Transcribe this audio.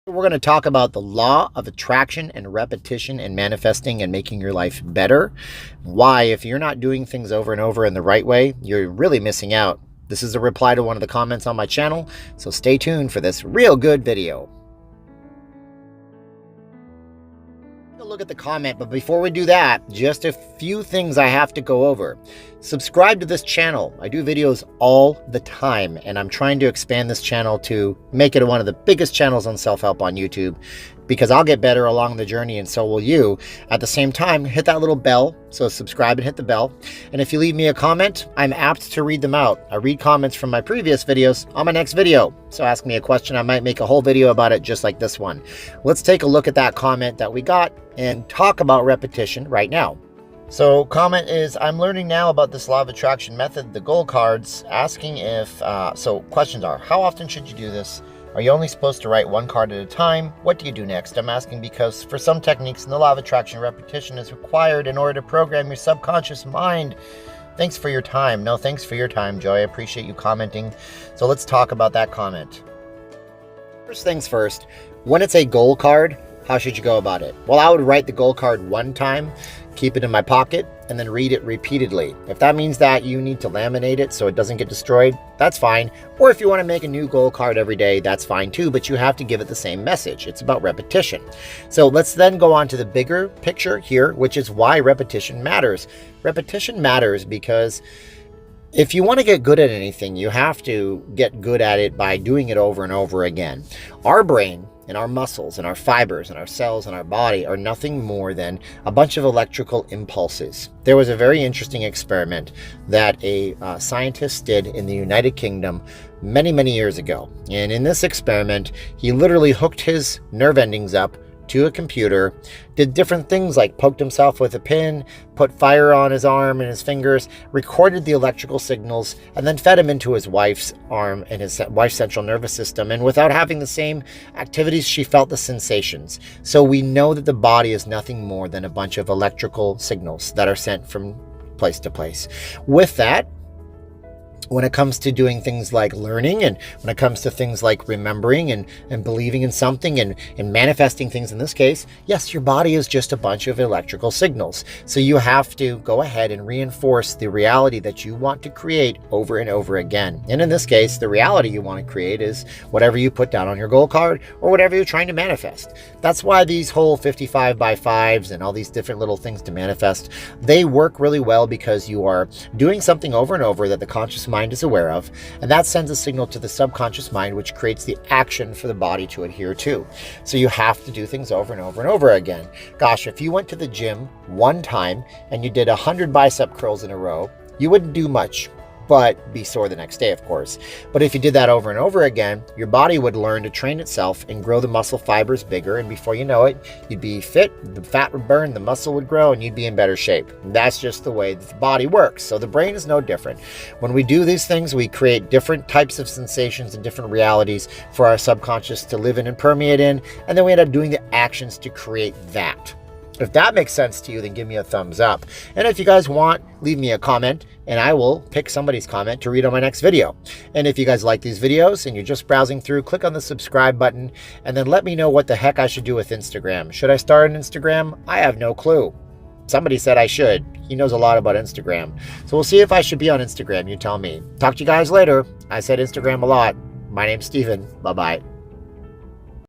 We're going to talk about the law of attraction and repetition and manifesting and making your life better. Why, if you're not doing things over and over in the right way, you're really missing out. This is a reply to one of the comments on my channel, so stay tuned for this real good video. Look at the comment, but before we do that, just a few things I have to go over. Subscribe to this channel. I do videos all the time, and I'm trying to expand this channel to make it one of the biggest channels on self-help on YouTube, because I'll get better along the journey, and so will you. At the same time, hit that little bell, so subscribe and hit the bell. And if you leave me a comment, I'm apt to read them out. I read comments from my previous videos on my next video. So ask me a question, I might make a whole video about it just like this one. Let's take a look at that comment that we got and talk about repetition right now. So comment is, I'm learning now about this law of attraction method, the goal cards, asking if, so questions are, how often should you do this? Are you only supposed to write one card at a time? What do you do next? I'm asking because for some techniques in the law of attraction, repetition is required in order to program your subconscious mind. Thanks for your time. No, thanks for your time, Joy. I appreciate you commenting. So let's talk about that comment. First things first, when it's a goal card, how should you go about it? Well, I would write the goal card one time, keep it in my pocket, and then read it repeatedly. If that means that you need to laminate it so it doesn't get destroyed, that's fine. Or if you want to make a new goal card every day, that's fine too, but you have to give it the same message. It's about repetition. So let's then go on to the bigger picture here, which is why repetition matters. Repetition matters because if you want to get good at anything, you have to get good at it by doing it over and over again. Our brain and our muscles and our fibers and our cells and our body are nothing more than a bunch of electrical impulses. There was a very interesting experiment that a scientist did in the United Kingdom many years ago. And in this experiment, he literally hooked his nerve endings up to a computer, did different things like poked himself with a pin, put fire on his arm and his fingers, recorded the electrical signals, and then fed him into his wife's arm and his wife's central nervous system. And without having the same activities, she felt the sensations. So we know that the body is nothing more than a bunch of electrical signals that are sent from place to place. With that, when it comes to doing things like learning, and when it comes to things like remembering and believing in something and manifesting things in this case, yes, your body is just a bunch of electrical signals. So you have to go ahead and reinforce the reality that you want to create over and over again. And in this case, the reality you want to create is whatever you put down on your goal card or whatever you're trying to manifest. That's why these whole 55 by 5s and all these different little things to manifest, they work really well because you are doing something over and over that the conscious mind is aware of, and that sends a signal to the subconscious mind, which creates the action for the body to adhere to. So you have to do things over and over and over again. Gosh, if you went to the gym one time and you did 100 bicep curls in a row, you wouldn't do much, but be sore the next day, of course. But if you did that over and over again, your body would learn to train itself and grow the muscle fibers bigger, and before you know it, you'd be fit, the fat would burn, the muscle would grow, and you'd be in better shape. And that's just the way that the body works. So the brain is no different. When we do these things, we create different types of sensations and different realities for our subconscious to live in and permeate in, and then we end up doing the actions to create that. If that makes sense to you, then give me a thumbs up. And if you guys want, leave me a comment and I will pick somebody's comment to read on my next video. And if you guys like these videos and you're just browsing through, click on the subscribe button and then let me know what the heck I should do with Instagram. Should I start an Instagram? I have no clue. Somebody said I should. He knows a lot about Instagram. So we'll see if I should be on Instagram. You tell me. Talk to you guys later. I said Instagram a lot. My name's Steven. Bye-bye.